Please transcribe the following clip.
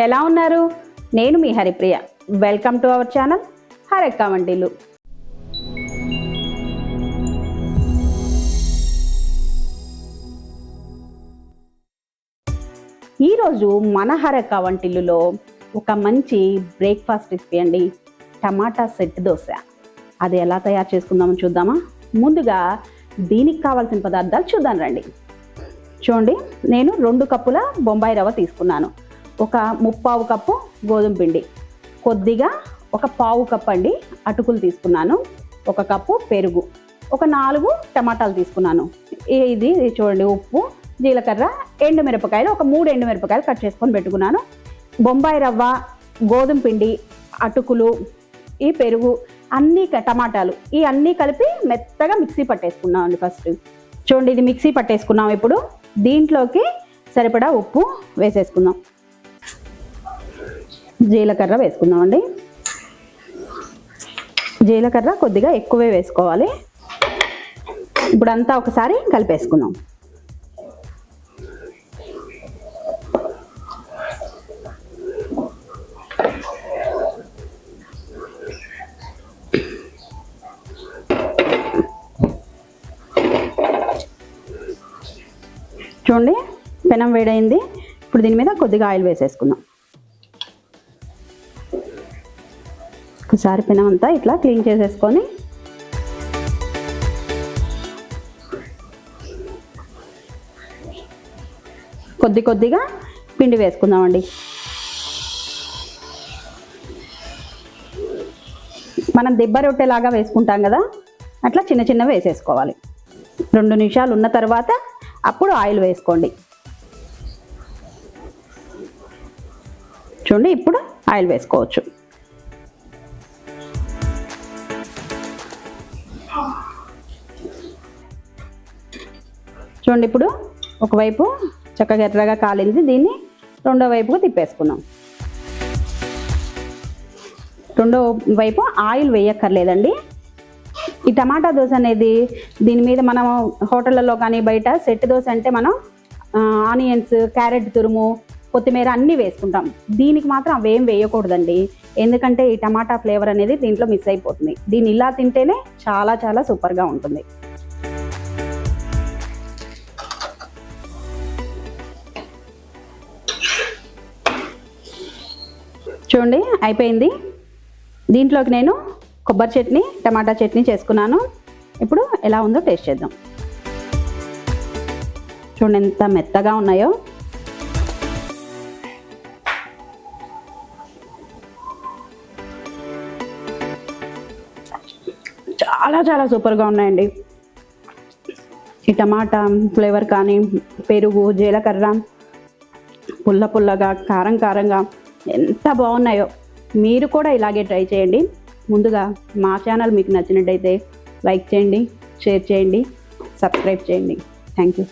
ఎలా ఉన్నారు? నేను మీ Haripriya. Welcome to our channel Harakka Vantillu. ఈరోజు మన హరక్క వంటిల్లులో ఒక మంచి బ్రేక్ఫాస్ట్ రెసిపీ అండి, టమాటా సెట్ దోశ. అది ఎలా తయారు చేసుకుందామో చూద్దామా? ముందుగా దీనికి కావాల్సిన పదార్థాలు చూద్దాం రండి. చూడండి, నేను 2 కప్పుల బొంబాయి రవ్వ తీసుకున్నాను, ఒక 3/4 కప్పు గోధుమ పిండి, కొద్దిగా ఒక 1/4 కప్పు అండి అటుకులు తీసుకున్నాను, 1 కప్పు పెరుగు, ఒక 4 టమాటాలు తీసుకున్నాను. ఇది చూడండి, ఉప్పు, జీలకర్ర, ఎండుమిరపకాయలు, ఒక 3 ఎండుమిరపకాయలు కట్ చేసుకొని పెట్టుకున్నాను. బొంబాయి రవ్వ, గోధుమ పిండి, అటుకులు, ఈ పెరుగు, అన్నీ టమాటాలు, ఈ అన్నీ కలిపి మెత్తగా మిక్సీ పట్టేసుకున్నాం అండి. ఫస్ట్ చూడండి, ఇది మిక్సీ పట్టేసుకున్నాం. ఇప్పుడు దీంట్లోకి సరిపడా ఉప్పు వేసేసుకుందాం, జీలకర్ర వేసుకుందాం అండి. జీలకర్ర కొద్దిగా ఎక్కువే వేసుకోవాలి. ఇప్పుడు అంతా ఒకసారి కలిపేసుకుందాం. చూడండి, పెనం వేడైంది. ఇప్పుడు దీని మీద కొద్దిగా ఆయిల్ వేసేసుకుందాం. ఒకసారి పెనం అంతా ఇట్లా క్లీన్ చేసేసుకొని కొద్దిగా పిండి వేసుకుందామండి. మనం దెబ్బ రొట్టెలాగా వేసుకుంటాం కదా, అట్లా చిన్న వేసేసుకోవాలి. 2 నిమిషాలు ఉన్న తర్వాత అప్పుడు ఆయిల్ వేసుకోండి. చూడండి, ఇప్పుడు ఆయిల్ వేసుకోవచ్చు. చూడండి, ఇప్పుడు ఒకవైపు చక్కగా ఎర్రగా కాలింది, దీన్ని రెండో వైపుకు తిప్పేసుకుందాం. రెండో వైపు ఆయిల్ వేయక్కర్లేదండి. ఈ టమాటా దోశ అనేది దీని మీద మనం హోటళ్ళలో కానీ బయట సెట్ దోశ అంటే మనం ఆనియన్స్, క్యారెట్ తురుము, కొత్తిమీర అన్నీ వేసుకుంటాం. దీనికి మాత్రం అవేం వేయకూడదండి, ఎందుకంటే ఈ టమాటా ఫ్లేవర్ అనేది దీంట్లో మిస్ అయిపోతుంది. దీన్ని ఇలా తింటేనే చాలా సూపర్గా ఉంటుంది. చూడండి, అయిపోయింది. దీంట్లోకి నేను కొబ్బరి చట్నీ, టమాటా చట్నీ చేసుకున్నాను. ఇప్పుడు ఎలా ఉందో టేస్ట్ చేద్దాం. చూడండి ఎంత మెత్తగా ఉన్నాయో. చాలా సూపర్గా ఉన్నాయండి. ఈ టమాటా ఫ్లేవర్ కానీ, పెరుగు, జీలకర్ర, పుల్లగా, కారంగా ఎంత బాగున్నాయో. మీరు కూడా ఇలాగే ట్రై చేయండి. ముందుగా మా ఛానల్ మీకు నచ్చినట్టయితే లైక్ చేయండి, షేర్ చేయండి, సబ్స్క్రైబ్ చేయండి. Thank you.